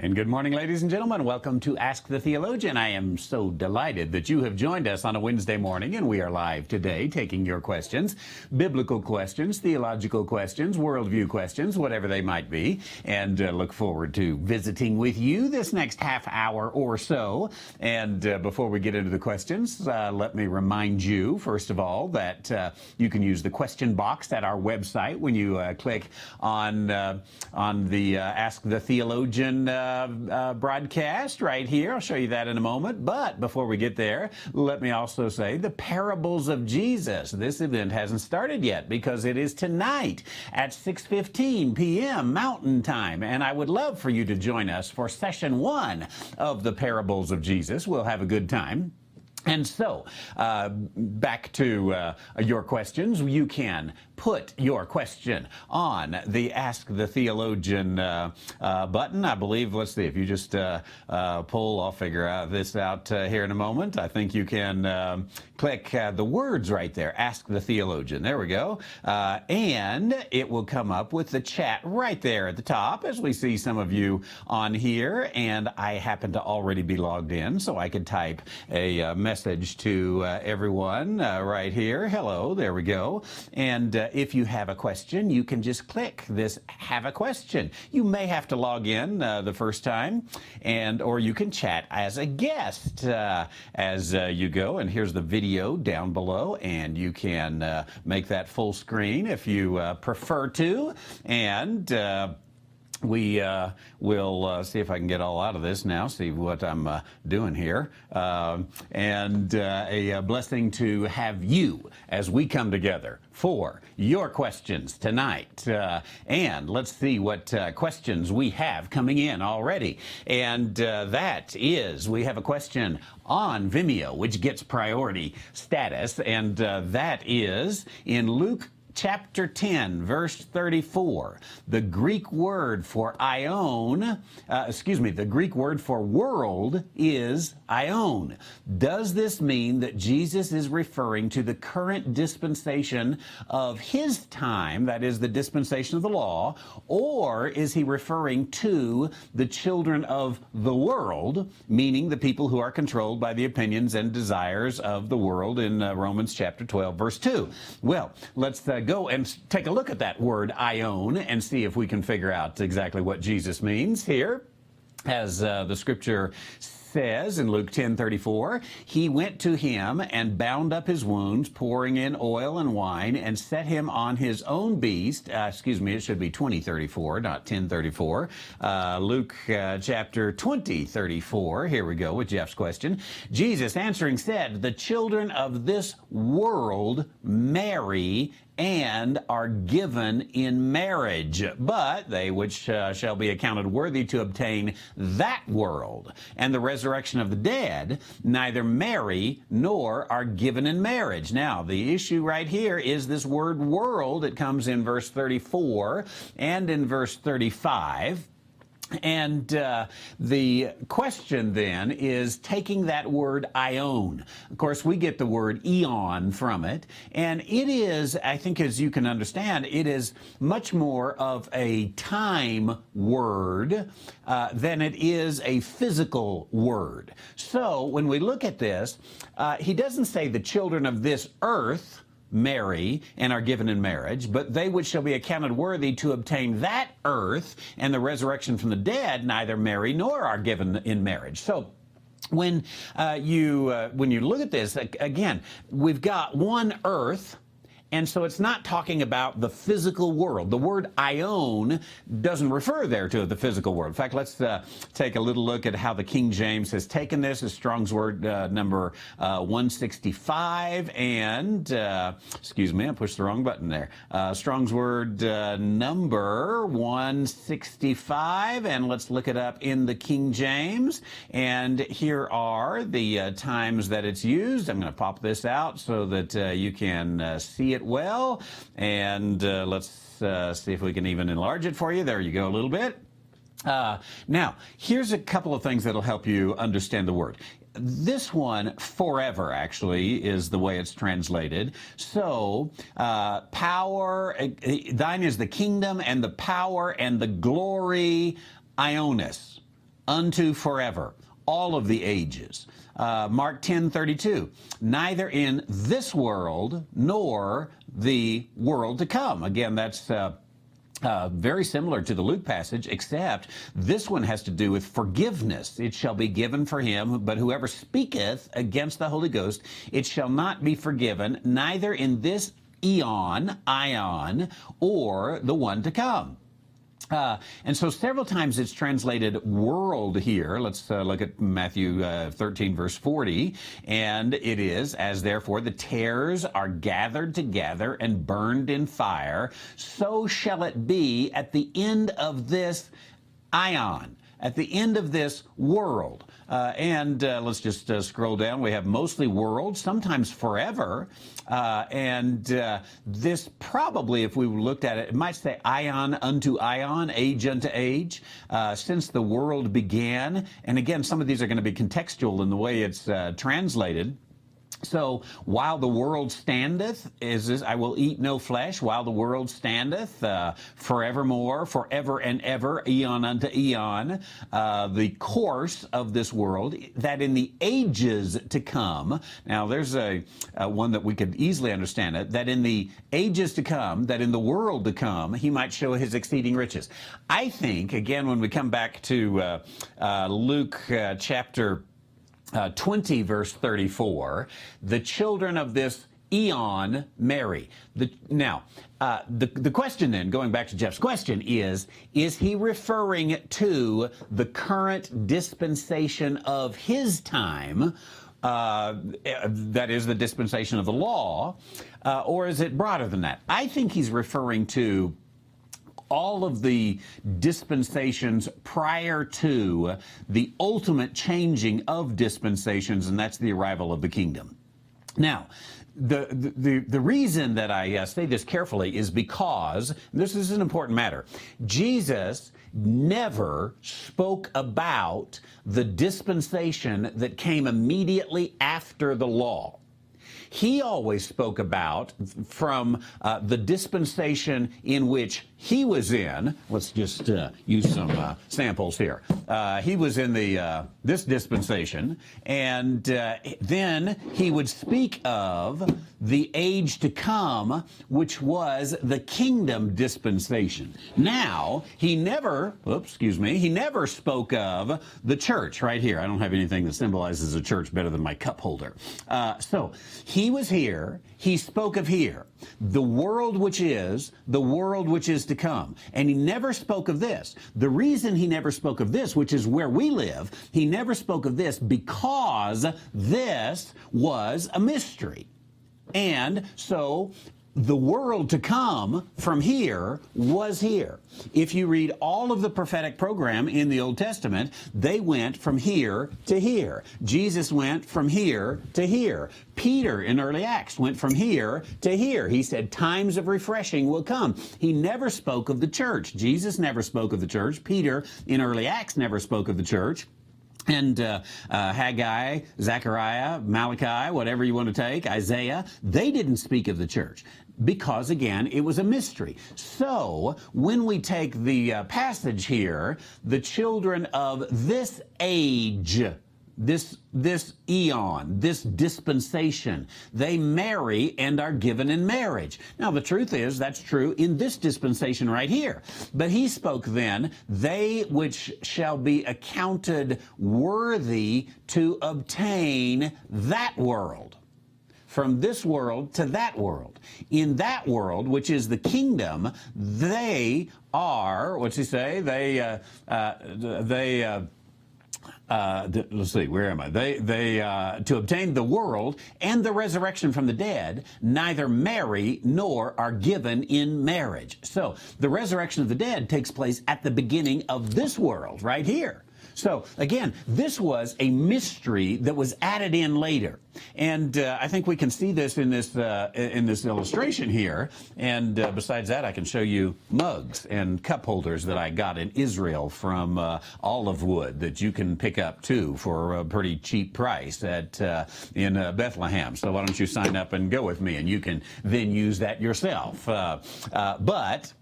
And good morning, ladies and gentlemen. Welcome to Ask the Theologian. I am so delighted that you have joined us on a Wednesday morning, and we are live today taking your questions, biblical questions, theological questions, worldview questions, whatever they might be, and look forward to visiting with you this next half hour or so. And before we get into the questions, let me remind you, first of all, that you can use the question box at our website when you click on the Ask the Theologian broadcast right here. I'll show you that in a moment. But before we get there, let me also say the Parables of Jesus. This event hasn't started yet because it is tonight at 6:15 p.m. Mountain Time. And I would love for you to join us for session 1 of the Parables of Jesus. We'll have a good time. And so, back to your questions. You can put your question on the Ask the Theologian button. I believe, let's see, if you just pull, I'll figure this out here in a moment. I think you can click the words right there, Ask the Theologian. There we go. And it will come up with the chat right there at the top as we see some of you on here. And I happen to already be logged in, so I could type a message to everyone right here. Hello, there we go. And if you have a question, you can just click this Have a Question. You may have to log in the first time, or you can chat as a guest as you go. And here's the video down below, and you can make that full screen if you prefer to. And we will see if I can get all out of this now, see what I'm doing here. And a blessing to have you as we come together for your questions tonight. And let's see what questions we have coming in already. And that is, we have a question on Vimeo, which gets priority status. And that is in Luke Chapter 10, verse 34, the Greek word for the Greek word for world is aion. Does this mean that Jesus is referring to the current dispensation of his time, that is the dispensation of the law, or is he referring to the children of the world, meaning the people who are controlled by the opinions and desires of the world in Romans chapter 12, verse 2? Well, let's go and take a look at that word aion and see if we can figure out exactly what Jesus means here. As the scripture says in Luke 10:34, he went to him and bound up his wounds, pouring in oil and wine, and set him on his own beast. It should be 20:34, not 10:34. Luke chapter 20:34. Here we go with Jeff's question. Jesus answering said, the children of this world marry and are given in marriage, but they which shall be accounted worthy to obtain that world and the resurrection of the dead neither marry nor are given in marriage. Now, the issue right here is this word world. It comes in verse 34 and in verse 35. And the question then is taking that word aion. Of course, we get the word eon from it. And it is, I think as you can understand, it is much more of a time word than it is a physical word. So when we look at this, he doesn't say the children of this earth marry and are given in marriage, but they which shall be accounted worthy to obtain that earth and the resurrection from the dead neither marry nor are given in marriage. So when you look at this, again, we've got one earth. And so it's not talking about the physical world. The word aion doesn't refer there to the physical world. In fact, let's take a little look at how the King James has taken this. It's Strong's Word number 165. And, I pushed the wrong button there. Strong's Word number 165. And let's look it up in the King James. And here are the times that it's used. I'm going to pop this out so that you can see it well, and let's see if we can even enlarge it for you. There you go, a little bit. Now, here's a couple of things that'll help you understand the word. This one, forever, actually, is the way it's translated. So, power, thine is the kingdom and the power and the glory, Ionis. unto forever, all of the ages. Mark 10:32, neither in this world nor the world to come. Again, that's very similar to the Luke passage, except this one has to do with forgiveness. It shall be given for him, but whoever speaketh against the Holy Ghost, it shall not be forgiven, neither in this ion, or the one to come. And so several times it's translated world here. Let's look at Matthew 13, verse 40. And it is, as therefore the tares are gathered together and burned in fire, so shall it be at the end of this ion, at the end of this world. Let's just scroll down. We have mostly world, sometimes forever. This probably, if we looked at it, it might say ion unto ion, age unto age, since the world began. And again, some of these are going to be contextual in the way it's translated. So while the world standeth, I will eat no flesh, while the world standeth, forevermore, forever and ever, eon unto eon, the course of this world, that in the ages to come. Now there's a one that we could easily understand it, that in the ages to come, that in the world to come, he might show his exceeding riches. I think, again, when we come back to Luke chapter 20, verse 34, the children of this eon marry. The question then, going back to Jeff's question, is he referring to the current dispensation of his time, that is the dispensation of the law, or is it broader than that? I think he's referring to all of the dispensations prior to the ultimate changing of dispensations, and that's the arrival of the kingdom. Now, the reason that I say this carefully is because this is an important matter. Jesus never spoke about the dispensation that came immediately after the law. He always spoke about from the dispensation in which he was in. Let's just use some samples here. He was in this dispensation, and then he would speak of the age to come, which was the kingdom dispensation. Now, he never spoke of the church right here. I don't have anything that symbolizes a church better than my cup holder. So he was here. He spoke of here, the world which is to come. And he never spoke of this. The reason he never spoke of this, which is where we live, he never spoke of this because this was a mystery. And so the world to come from here was here. If you read all of the prophetic program in the Old Testament, they went from here to here. Jesus went from here to here. Peter in early Acts went from here to here. He said times of refreshing will come. He never spoke of the church. Jesus never spoke of the church. Peter in early Acts never spoke of the church. And Haggai, Zechariah, Malachi, whatever you want to take, Isaiah, they didn't speak of the church because, again, it was a mystery. So when we take the passage here, the children of this age, this eon, this dispensation, they marry and are given in marriage. Now, the truth is, that's true in this dispensation right here. But he spoke then, they which shall be accounted worthy to obtain that world. From this world to that world. In that world, which is the kingdom, they are, what's he say? Let's see, where am I? They to obtain the world and the resurrection from the dead, neither marry nor are given in marriage. So the resurrection of the dead takes place at the beginning of this world, right here. So again, this was a mystery that was added in later, and I think we can see this in this illustration here. And besides that, I can show you mugs and cup holders that I got in Israel from olive wood that you can pick up too for a pretty cheap price at in Bethlehem. So why don't you sign up and go with me, and you can then use that yourself. But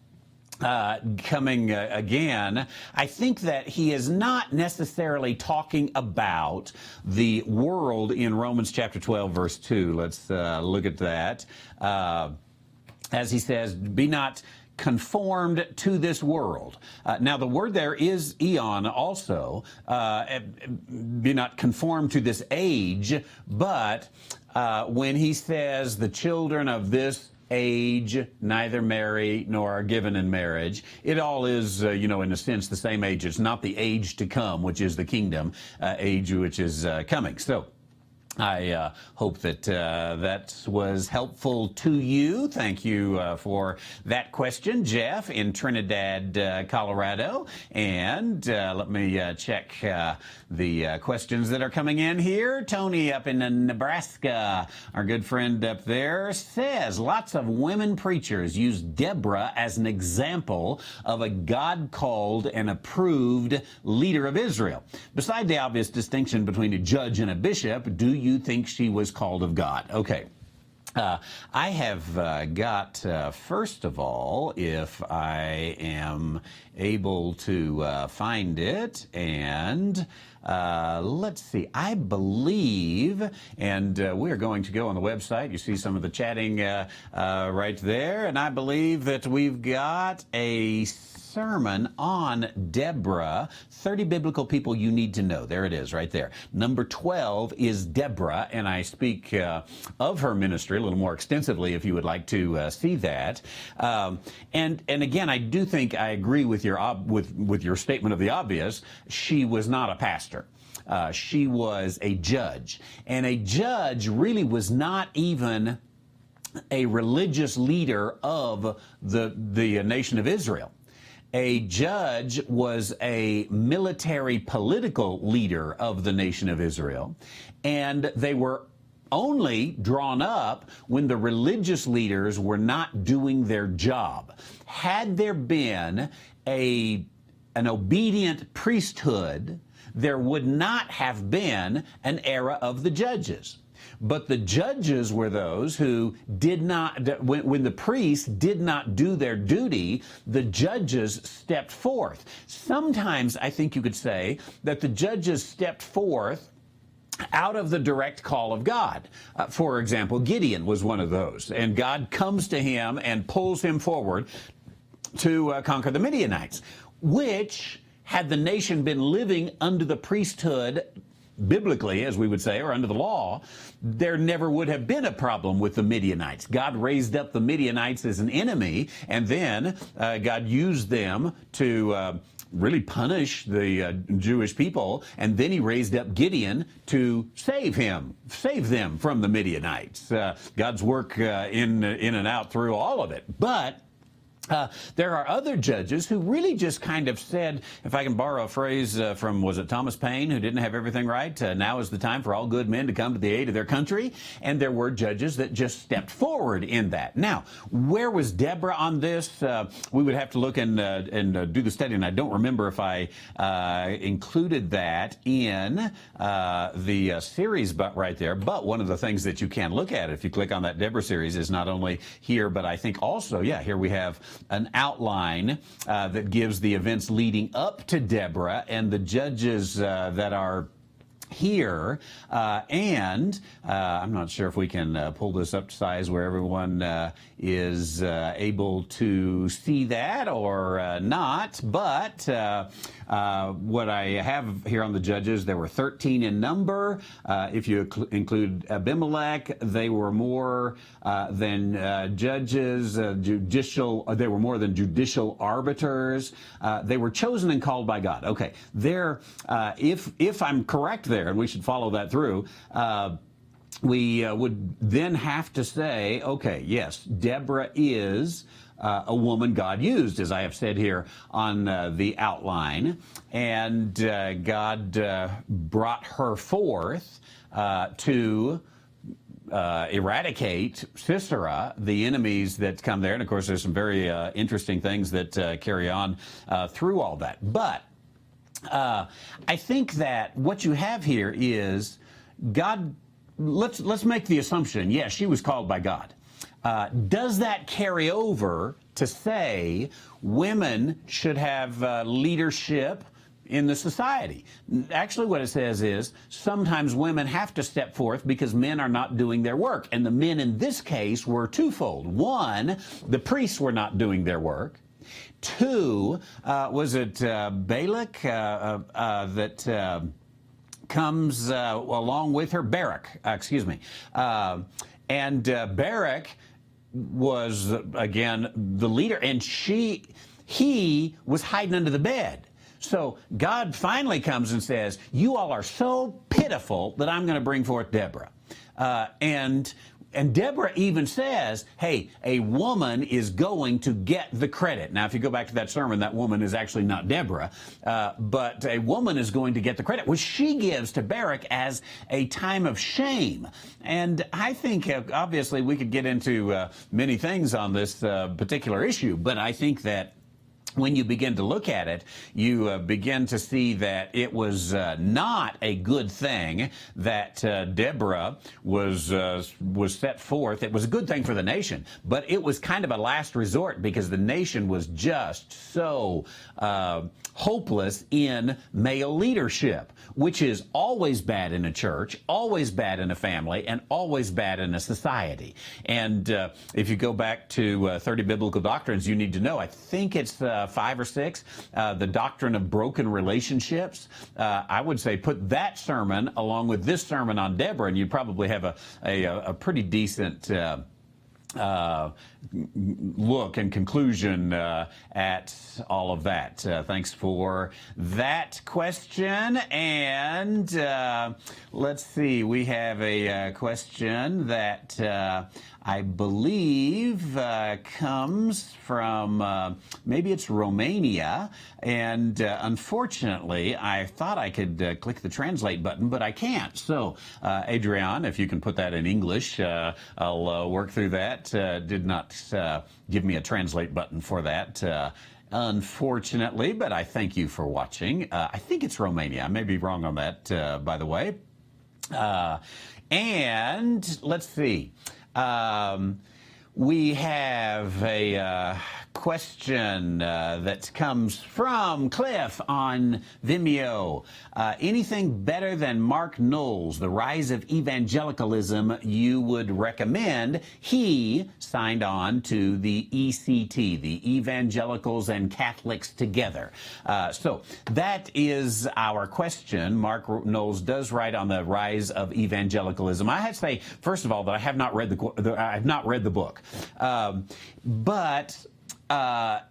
coming again, I think that he is not necessarily talking about the world in Romans chapter 12, verse 2. Let's look at that. As he says, be not conformed to this world. Now, the word there is eon also. Be not conformed to this age, but when he says the children of this age neither marry nor are given in marriage, it all is, in a sense, the same age. It's not the age to come, which is the kingdom age, which is coming. So I hope that that was helpful to you. Thank you for that question, Jeff, in Trinidad, Colorado. And let me check the questions that are coming in here. Tony up in Nebraska, our good friend up there, says lots of women preachers use Deborah as an example of a God-called and approved leader of Israel. Beside the obvious distinction between a judge and a bishop, do you think she was called of God? Okay. I have got, first of all, if I am able to find it, and let's see, I believe, and we're going to go on the website. You see some of the chatting right there, and I believe that we've got a sermon on Deborah, 30 biblical people you need to know. There it is right there. Number 12 is Deborah, and I speak of her ministry a little more extensively if you would like to see that. And again, I do think I agree with your statement of the obvious. She was not a pastor. She was a judge, and a judge really was not even a religious leader of the nation of Israel. A judge was a military political leader of the nation of Israel, and they were only drawn up when the religious leaders were not doing their job. Had there been an obedient priesthood, there would not have been an era of the judges. But the judges were those who did not, when the priests did not do their duty, the judges stepped forth. Sometimes I think you could say that the judges stepped forth out of the direct call of God. For example, Gideon was one of those, and God comes to him and pulls him forward to conquer the Midianites, which, had the nation been living under the priesthood biblically, as we would say, or under the law, there never would have been a problem with the Midianites. God raised up the Midianites as an enemy, and then God used them to really punish the Jewish people, and then he raised up Gideon to save them from the Midianites. God's work in and out through all of it. But there are other judges who really just kind of said, if I can borrow a phrase from, was it Thomas Paine, who didn't have everything right? Now is the time for all good men to come to the aid of their country. And there were judges that just stepped forward in that. Now, where was Deborah on this? We would have to look and do the study, and I don't remember if I included that in the series but right there. But one of the things that you can look at if you click on that Deborah series is not only here, but I think also, here we have an outline that gives the events leading up to Deborah and the judges that are here, and I'm not sure if we can pull this up to size where everyone is able to see that or not, but what I have here on the judges, there were 13 in number. If you include Abimelech, they were more than judges, they were more than judicial arbiters. They were chosen and called by God. Okay, if I'm correct there, and we should follow that through, we would then have to say, okay, yes, Deborah is a woman God used, as I have said here on the outline, and God brought her forth to eradicate Sisera, the enemies that come there. And of course, there's some very interesting things that carry on through all that. But I think that what you have here is God. Let's make the assumption, yes, she was called by God. Does that carry over to say women should have leadership in the society? Actually, what it says is sometimes women have to step forth because men are not doing their work. And the men in this case were twofold. One, the priests were not doing their work. Two, was it Balak that comes along with her? Barak, excuse me. And Barak was, again, the leader, and he was hiding under the bed. So God finally comes and says, you all are so pitiful that I'm going to bring forth Deborah. And Deborah even says, hey, a woman is going to get the credit. Now, if you go back to that sermon, that woman is actually not Deborah, but a woman is going to get the credit, which she gives to Barak as a time of shame. And I think, obviously, we could get into many things on this particular issue, but I think that when you begin to look at it, you begin to see that it was not a good thing that Deborah was set forth. It was a good thing for the nation, but it was kind of a last resort because the nation was just so hopeless in male leadership, which is always bad in a church, always bad in a family, and always bad in a society. And if you go back to 30 Biblical Doctrines, you need to know, I think it's 5 or 6, the doctrine of broken relationships. I would say put that sermon along with this sermon on Deborah, and you'd probably have a pretty decent look and conclusion at all of that. Thanks for that question. And let's see, we have a question that I believe comes from, maybe it's Romania, and unfortunately, I thought I could click the translate button, but I can't. So, Adrian, if you can put that in English, I'll work through that. Did not give me a translate button for that. Unfortunately, but I thank you for watching. I think it's Romania. I may be wrong on that, by the way. And let's see. We have a question that comes from Cliff on Vimeo. Anything better than Mark Knowles, The Rise of Evangelicalism, you would recommend? He signed on to the ECT, the Evangelicals and Catholics Together. So that is our question. Mark Knowles does write on The Rise of Evangelicalism. I have to say, first of all, that I have not read the book. But I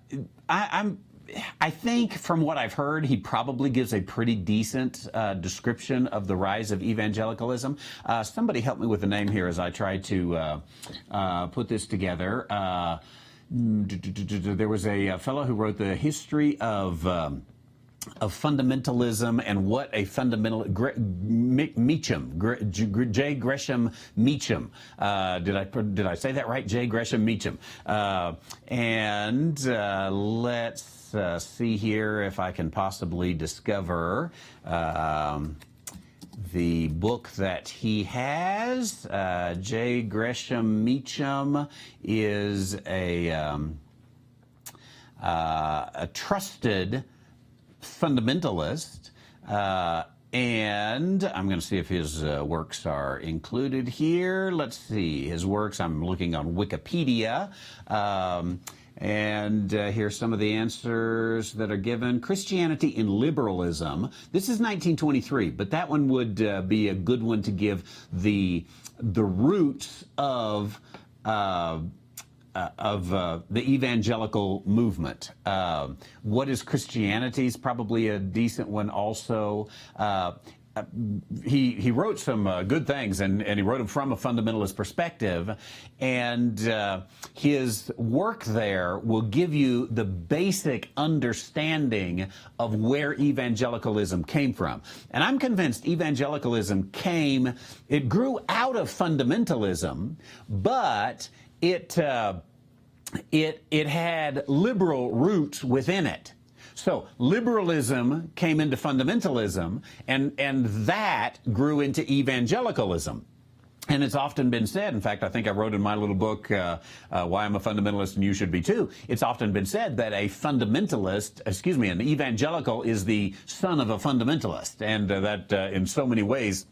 think from what I've heard, he probably gives a pretty decent description of the rise of evangelicalism. Somebody help me with the name here as I try to put this together. There was a fellow who wrote the history of fundamentalism and what a fundamental Meacham, J. Gresham Meacham. Did I say that right? J. Gresham Meacham. And let's see here if I can possibly discover the book that he has. J. Gresham Meacham is a trusted fundamentalist, and I'm going to see if his works are included here. Let's see, his works, I'm looking on Wikipedia, and here's some of the answers that are given. Christianity in Liberalism. This is 1923, but that one would be a good one to give the roots of the evangelical movement. What is Christianity is probably a decent one also. He wrote some good things, and he wrote them from a fundamentalist perspective, and his work there will give you the basic understanding of where evangelicalism came from. And I'm convinced evangelicalism it grew out of fundamentalism, but it had liberal roots within it. So liberalism came into fundamentalism, and that grew into evangelicalism. And it's often been said, in fact, I think I wrote in my little book, Why I'm a Fundamentalist and You Should Be Too, it's often been said that an evangelical is the son of a fundamentalist, and that in so many ways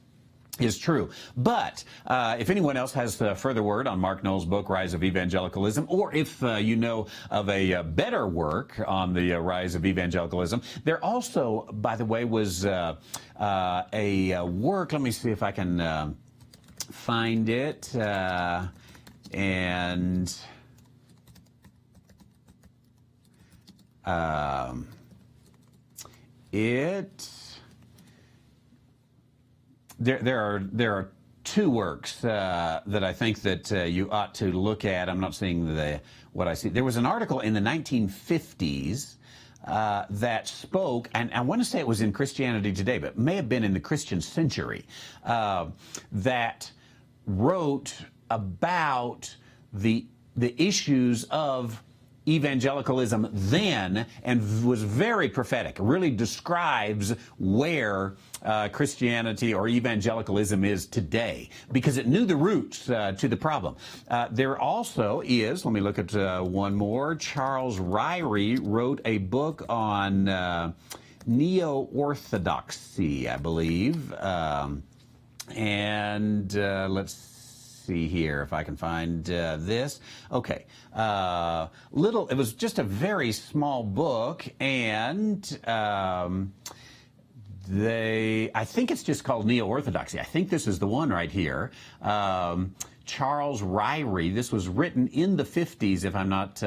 is true. But if anyone else has further word on Mark Noll's book, Rise of Evangelicalism, or if you know of a better work on the rise of evangelicalism, there also, by the way, was a work, let me see if I can find it, and there are two works that I think that you ought to look at. I'm not seeing what I see. There was an article in the 1950s that spoke, and I want to say it was in Christianity Today, but it may have been in the Christian Century, that wrote about the issues of evangelicalism then, and was very prophetic. Really describes where Christianity or evangelicalism is today, because it knew the roots to the problem. There also is, let me look at one more, Charles Ryrie wrote a book on neo-orthodoxy, I believe, and let's see here if I can find this. Okay, it was just a very small book, and I think it's just called Neo-Orthodoxy. I think this is the one right here. Charles Ryrie. This was written in the 50s, if I'm not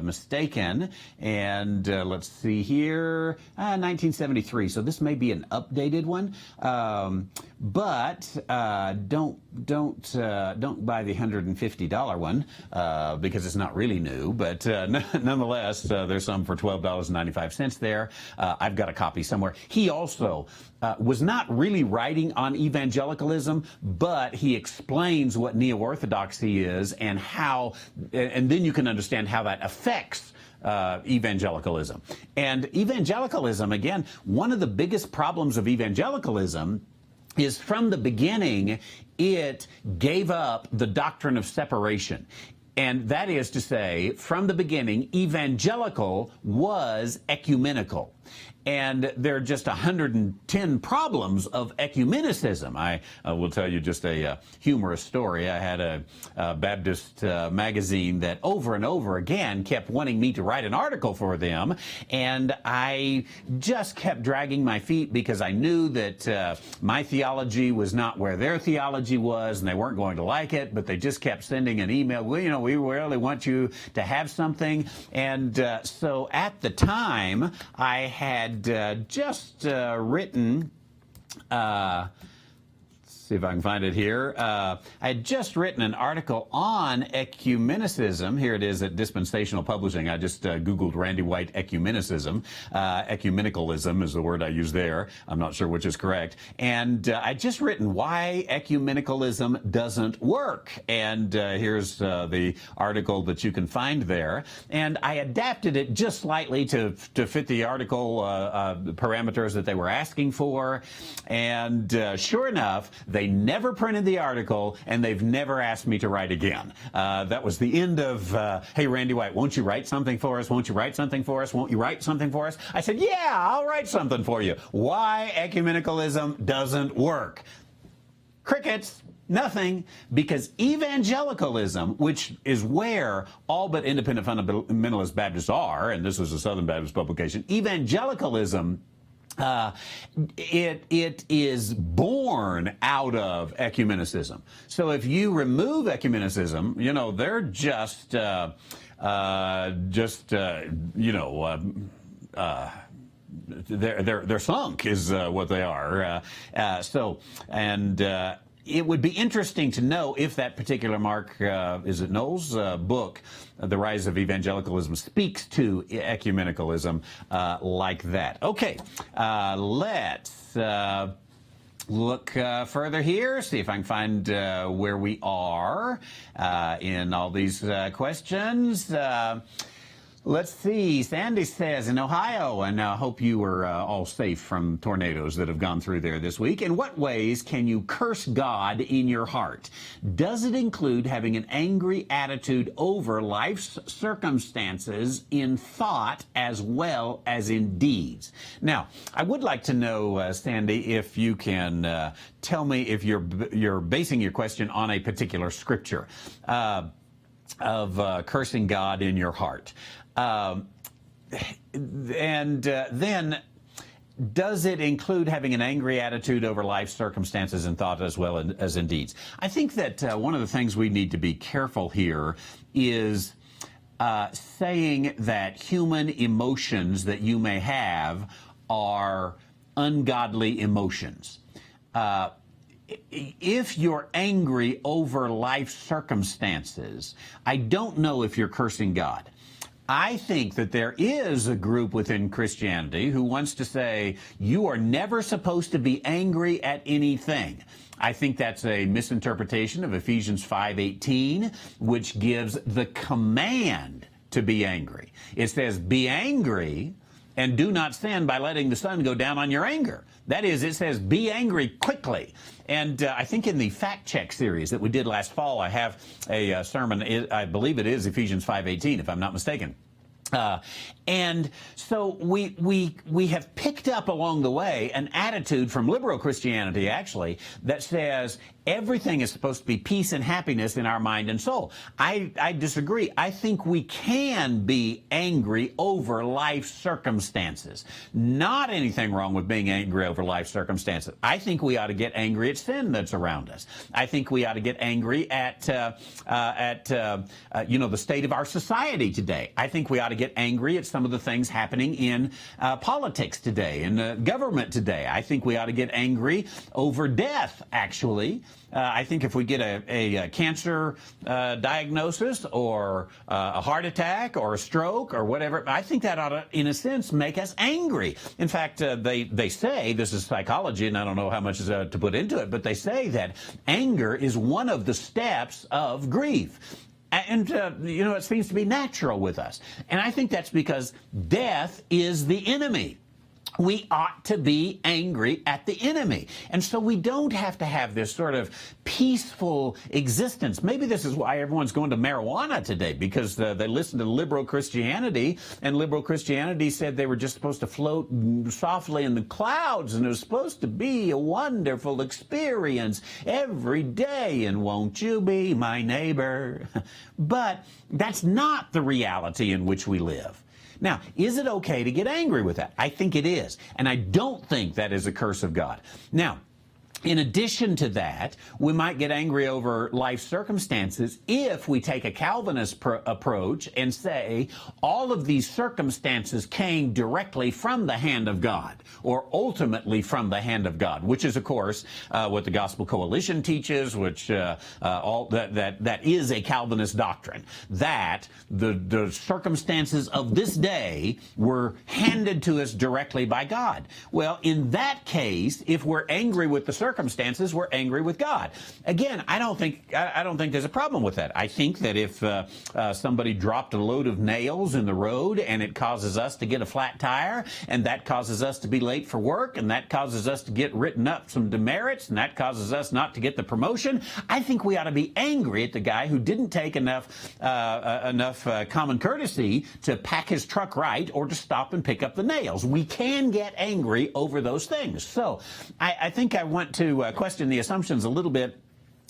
mistaken. And let's see here, 1973. So this may be an updated one. But don't buy the $150 one because it's not really new. But nonetheless, there's some for $12.95 there. I've got a copy somewhere. He also was not really writing on evangelicalism, but he explains what neo-orthodoxy is and how, and then you can understand how that affects evangelicalism. And evangelicalism, again, one of the biggest problems of evangelicalism is from the beginning, it gave up the doctrine of separation. And that is to say, from the beginning, evangelical was ecumenical. And there are just 110 problems of ecumenicism. I will tell you just a humorous story. I had a Baptist magazine that over and over again kept wanting me to write an article for them. And I just kept dragging my feet because I knew that my theology was not where their theology was, and they weren't going to like it, but they just kept sending an email, well, you know, we really want you to have something. And so at the time, I had just written, let's see if I can find it here. I had just written an article on ecumenicism. Here it is at Dispensational Publishing. I just Googled Randy White ecumenicism. Ecumenicalism is the word I use there. I'm not sure which is correct. And I'd just written why ecumenicalism doesn't work. And here's the article that you can find there. And I adapted it just slightly to fit the article parameters that they were asking for. And sure enough, they never printed the article, and they've never asked me to write again. That was the end of, hey, Randy White, won't you write something for us? Won't you write something for us? Won't you write something for us? I said, yeah, I'll write something for you. Why ecumenicalism doesn't work. Crickets. Nothing, because evangelicalism, which is where all but independent fundamentalist Baptists are, and this is a Southern Baptist publication, evangelicalism, it is born out of ecumenicism. So if you remove ecumenicism, you know, they're just they're sunk is what they are. It would be interesting to know if that particular Mark, is it Noll's book, The Rise of Evangelicalism, speaks to ecumenicalism like that. Okay, let's look further here, see if I can find where we are in all these questions. Let's see. Sandy says in Ohio, and I hope you were all safe from tornadoes that have gone through there this week. In what ways can you curse God in your heart? Does it include having an angry attitude over life's circumstances in thought as well as in deeds? Now, I would like to know, Sandy, if you can tell me if you're basing your question on a particular scripture of cursing God in your heart. Then, does it include having an angry attitude over life's circumstances in thought as well as in deeds? I think that one of the things we need to be careful here is saying that human emotions that you may have are ungodly emotions. If you're angry over life circumstances, I don't know if you're cursing God. I think that there is a group within Christianity who wants to say, you are never supposed to be angry at anything. I think that's a misinterpretation of Ephesians 5:18, which gives the command to be angry. It says, be angry and do not sin by letting the sun go down on your anger. That is, it says, be angry quickly. And I think in the Fact Check series that we did last fall, I have a sermon, I believe it is Ephesians 5:18, if I'm not mistaken. And so we have picked up along the way an attitude from liberal Christianity, actually, that says everything is supposed to be peace and happiness in our mind and soul. I disagree. I think we can be angry over life circumstances. Not anything wrong with being angry over life circumstances. I think we ought to get angry at sin that's around us. I think we ought to get angry at the state of our society today. I think we ought to get angry at some of the things happening in politics today, in government today. I think we ought to get angry over death, actually. I think if we get a cancer diagnosis or a heart attack or a stroke or whatever, I think that ought to, in a sense, make us angry. In fact, they say, this is psychology, and I don't know how much is to put into it, but they say that anger is one of the steps of grief. And, it seems to be natural with us. And I think that's because death is the enemy. We ought to be angry at the enemy. And so we don't have to have this sort of peaceful existence. Maybe this is why everyone's going to marijuana today, because they listened to liberal Christianity, and liberal Christianity said they were just supposed to float softly in the clouds, and it was supposed to be a wonderful experience every day, and won't you be my neighbor? But that's not the reality in which we live. Now, is it okay to get angry with that? I think it is. And I don't think that is a curse of God. Now, in addition to that, we might get angry over life circumstances if we take a Calvinist approach and say all of these circumstances came directly from the hand of God, or ultimately from the hand of God, which is, of course, what the Gospel Coalition teaches, which that is a Calvinist doctrine, that the circumstances of this day were handed to us directly by God. Well, in that case, if we're angry with the circumstances, we're angry with God. Again, I don't think there's a problem with that. I think that if somebody dropped a load of nails in the road and it causes us to get a flat tire, and that causes us to be late for work, and that causes us to get written up some demerits, and that causes us not to get the promotion, I think we ought to be angry at the guy who didn't take enough common courtesy to pack his truck right or to stop and pick up the nails. We can get angry over those things. So I think I want to question the assumptions a little bit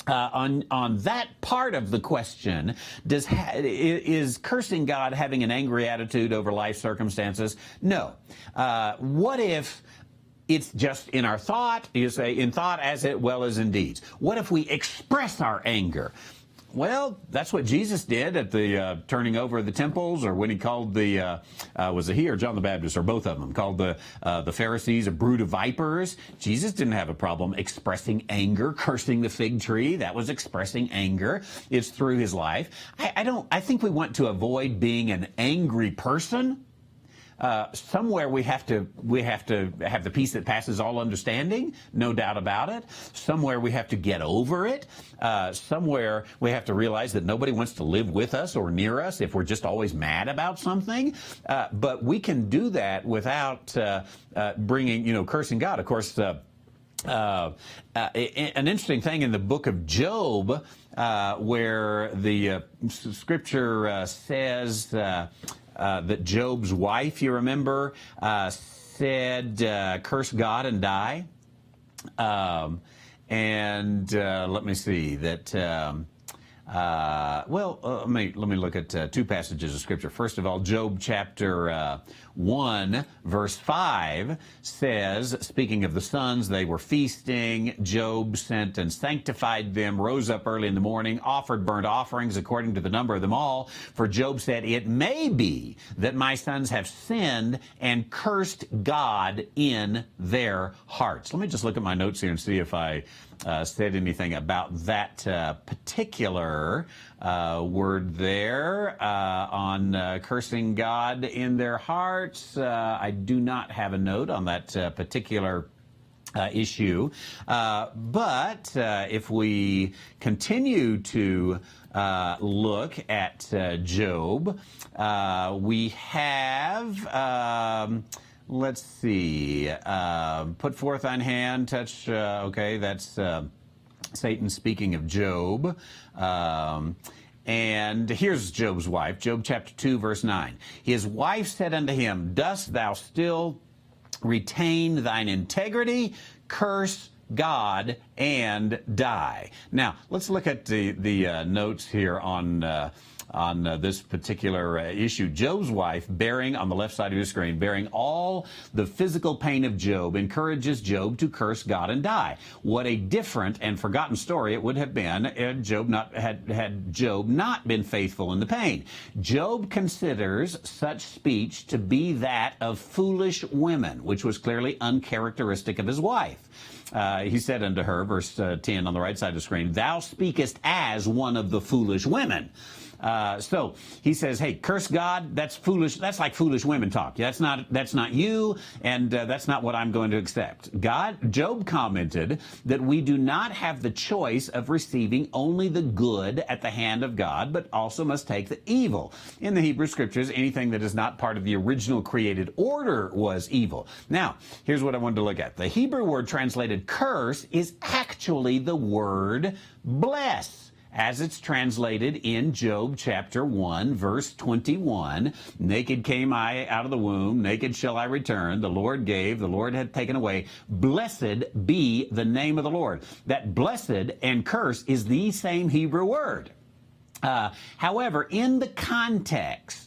on that part of the question. Is cursing God having an angry attitude over life circumstances? No. What if it's just in our thought? You say in thought as well as in deeds. What if we express our anger? Well, that's what Jesus did at the turning over of the temples, or when he called was it he or John the Baptist, or both of them, called the Pharisees a brood of vipers. Jesus didn't have a problem expressing anger, cursing the fig tree. That was expressing anger. It's through his life. I think we want to avoid being an angry person, somewhere we have to have the peace that passes all understanding, no doubt about it. Somewhere we have to get over it. Somewhere we have to realize that nobody wants to live with us or near us if we're just always mad about something. But we can do that without bringing, cursing God. Of course, an interesting thing in the book of Job, where the scripture says that Job's wife, you remember, said, curse God and die. Let me see that. Let me look at two passages of Scripture. First of all, Job chapter 1, verse 5 says, speaking of the sons, they were feasting. Job sent and sanctified them, rose up early in the morning, offered burnt offerings according to the number of them all. For Job said, it may be that my sons have sinned and cursed God in their hearts. Let me just look at my notes here and see if I said anything about that particular word there on cursing God in their hearts. I do not have a note on that particular issue. But if we continue to look at Job, we have... let's see. Put forth thine hand, touch. Okay, that's Satan speaking of Job. And here's Job's wife, Job chapter 2, verse 9. His wife said unto him, dost thou still retain thine integrity? Curse God and die. Now, let's look at the notes here on this particular issue. Job's wife, bearing on the left side of your screen, bearing all the physical pain of Job, encourages Job to curse God and die. What a different and forgotten story it would have been had Job not been faithful in the pain. Job considers such speech to be that of foolish women, which was clearly uncharacteristic of his wife. He said unto her, verse 10 on the right side of the screen, thou speakest as one of the foolish women. So he says, hey, curse God, that's foolish. That's like foolish women talk. That's not you, and that's not what I'm going to accept. Job commented that we do not have the choice of receiving only the good at the hand of God, but also must take the evil. In the Hebrew Scriptures, anything that is not part of the original created order was evil. Now, here's what I wanted to look at. The Hebrew word translated curse is actually the word bless, as it's translated in Job chapter 1, verse 21. Naked came I out of the womb, naked shall I return. The Lord gave, the Lord had taken away. Blessed be the name of the Lord. That blessed and curse is the same Hebrew word. However, in the context,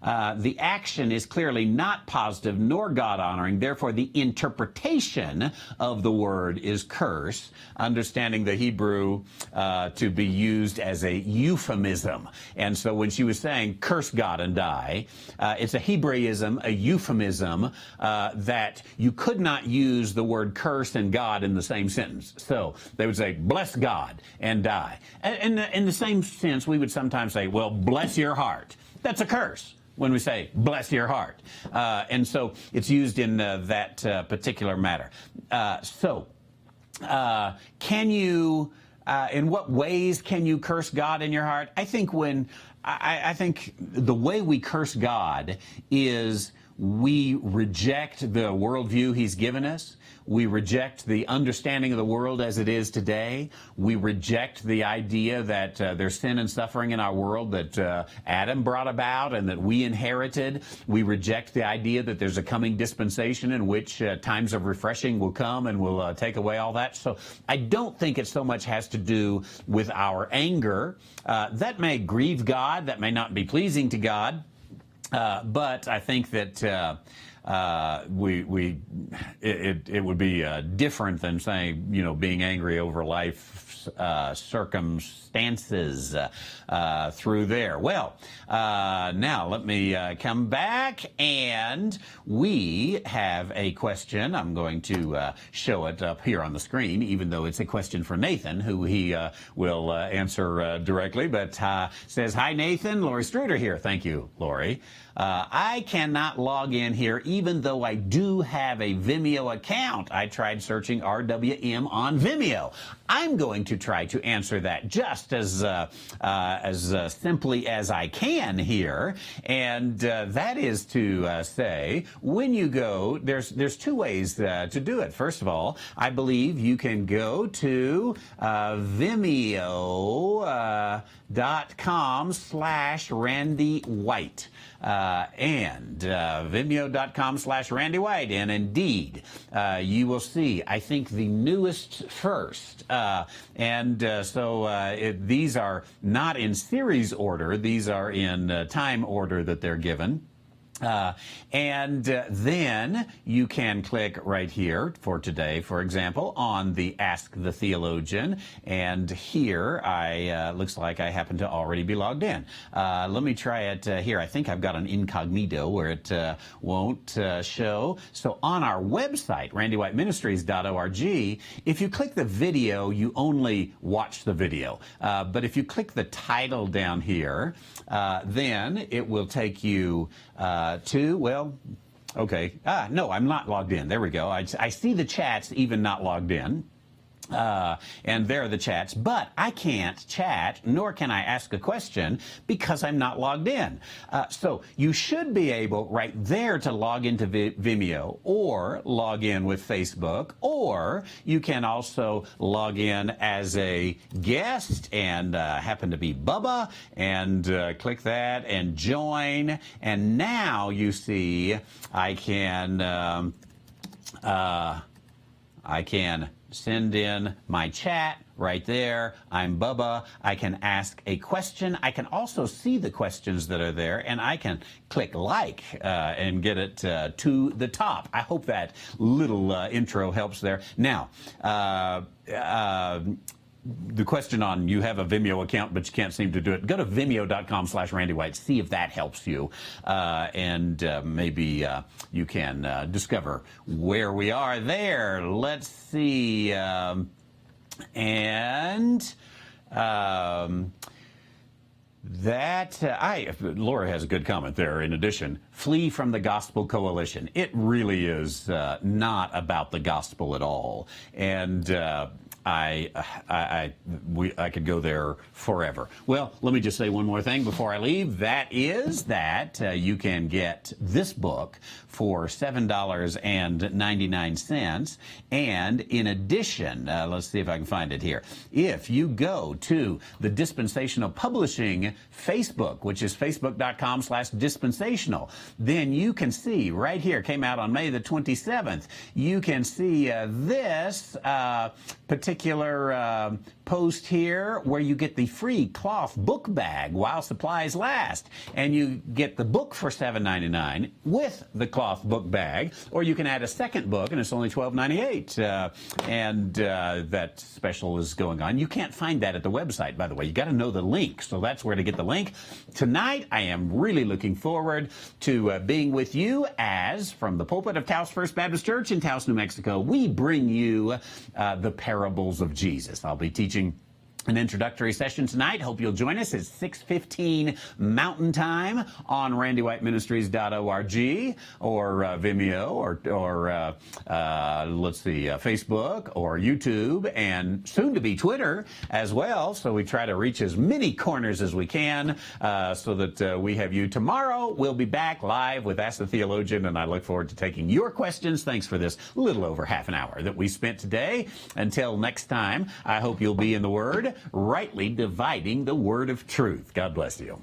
the action is clearly not positive nor God-honoring. Therefore, the interpretation of the word is curse, understanding the Hebrew to be used as a euphemism. And so when she was saying, curse God and die, it's a Hebraism, a euphemism, that you could not use the word curse and God in the same sentence. So they would say, bless God and die. And in the same sense, we would sometimes say, well, bless your heart. That's a curse when we say, bless your heart. And so it's used in that particular matter. Can you, in what ways can you curse God in your heart? I think I think the way we curse God is we reject the worldview He's given us. We reject the understanding of the world as it is today. We reject the idea that there's sin and suffering in our world that Adam brought about and that we inherited. We reject the idea that there's a coming dispensation in which times of refreshing will come and will take away all that. So I don't think it so much has to do with our anger. That may grieve God. That may not be pleasing to God. But I think that it would be different than saying, being angry over life circumstances through there. Well, now let me come back, and we have a question. I'm going to show it up here on the screen, even though it's a question for Nathan, who he will answer directly. But says, "Hi, Nathan. Lori Struder here." Thank you, Lori. "I cannot log in here even though I do have a Vimeo account. I tried searching RWM on Vimeo." I'm going to try to answer that just as simply as I can here, and that is to say, when you go, there's two ways to do it. First of all, I believe you can go to Vimeo.com/Randy White. And Vimeo.com/Randy White, and indeed you will see, I think, the newest first, these are not in series order, these are in time order that they're given. Then you can click right here for today, for example, on the Ask the Theologian. And here looks like I happen to already be logged in. Let me try it here. I think I've got an incognito where it won't show. So on our website, randywhiteministries.org, if you click the video, you only watch the video. But if you click the title down here, then it will take you no, I'm not logged in. There we go. I see the chats even not logged in. And there are the chats, but I can't chat, nor can I ask a question because I'm not logged in. So you should be able right there to log into Vimeo or log in with Facebook, or you can also log in as a guest and happen to be Bubba, and click that and join. And now you see I can send in my chat right there. I'm Bubba. I can ask a question. I can also see the questions that are there, and I can click like and get it to the top. I hope that little intro helps there. Now, the question on you have a Vimeo account but you can't seem to do it, go to Vimeo.com/Randy White, see if that helps you, and maybe you can discover where we are there. Let's see, Laura has a good comment there. In addition, flee from the Gospel Coalition. It really is not about the gospel at all, and I could go there forever. Well, let me just say one more thing before I leave. That is that you can get this book for $7.99. And in addition, let's see if I can find it here. If you go to the Dispensational Publishing Facebook, which is facebook.com/dispensational, then you can see right here, came out on May the 27th, you can see this particular post here where you get the free cloth book bag while supplies last, and you get the book for $7.99 with the cloth book bag, or you can add a second book and it's only $12.98, and that special is going on. You can't find that at the website, by the way. You got to know the link, so that's where to get the link. Tonight I am really looking forward to being with you as from the pulpit of Taos First Baptist Church in Taos, New Mexico, we bring you the parables of Jesus. I'll be teaching an introductory session tonight. Hope you'll join us at 6:15 Mountain Time on randywhiteministries.org or Vimeo or let's see, Facebook or YouTube, and soon to be Twitter as well. So we try to reach as many corners as we can so that we have you. Tomorrow we'll be back live with Ask the Theologian, and I look forward to taking your questions. Thanks for this little over half an hour that we spent today. Until next time, I hope you'll be in the Word, rightly dividing the word of truth. God bless you.